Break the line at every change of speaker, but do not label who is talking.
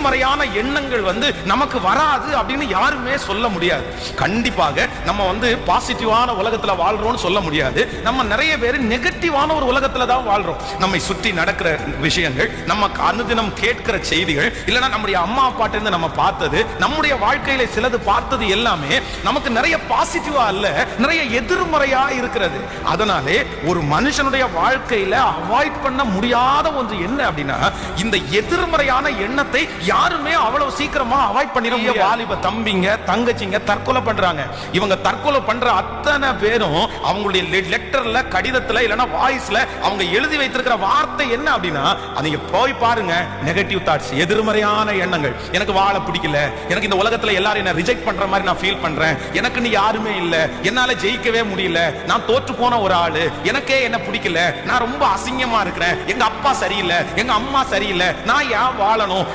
எதிர்மறையான எண்ணங்கள் நமக்கு வராது அப்படின்னு யாருமே சொல்ல முடியாது. கண்டிப்பாக நம்ம பாசிட்டிவான உலகத்துல வாழ்றோம்னு சொல்ல முடியாது. நம்ம நிறைய பேர் நெகட்டிவான ஒரு உலகத்துல தான் வாழ்றோம். நம்மை சுற்றி நடக்கிற விஷயங்கள், நம்ம அனுதினம் கேட்கிற செய்திகள், இல்லைன்னா நம்முடைய அம்மா அப்பாட்ட இருந்து நம்ம பார்த்தது, நம்முடைய வாழ்க்கையில சிலது பார்த்தது எல்லாமே நமக்கு நிறைய பாசிட்டிவா அல்ல, நிறைய எதிர்மறையா இருக்கிறது. அதனாலே ஒரு மனுஷனுடைய வாழ்க்கையில அவாய்ட் பண்ண முடியாத ஒன்று என்ன அப்படின்னா, இந்த எதிர்மறையான எண்ணத்தை யாருமே அவ்வளவு சீக்கிரமா அவாய்ட் பண்ணிட முடியாது. வாலிப தம்பிங்க தங்கச்சிங்க தற்கொலை பண்றாங்க. இவங்க தற்கொலை பண்ற அத்தனை பேரும் அவங்களுடைய லெட்டர்ல, கடிதத்துல, இல்லைன்னா வாய்ஸ்ல அவங்க எழுதி வைத்திருக்கிற வார்த்தை என்ன அப்படின்னா, நீங்க போய் பாருங்க, நெகட்டிவ் தாட்ஸ், எதிர்மறையான எண்ணங்கள். எனக்கு வாழ பிடிக்கல, எனக்கு இந்த உலகத்துல எல்லாரும் என்ன ரிஜெக்ட் பண்ற மாதிரி நான் ஃபீல் பண்றேன், எனக்கு நீ யாருமே இல்ல, என்னால ஜெயிக்கவே முடியல, நான் தோற்று போன ஒரு ஆளு, எனக்கே என்ன பிடிக்கல, நான் ரொம்ப அசிங்கமா இருக்கிறேன், எங்க அப்பா சரியில்லை, எங்க அம்மா சரியில்லை, நான் ஏன் வாழணும்.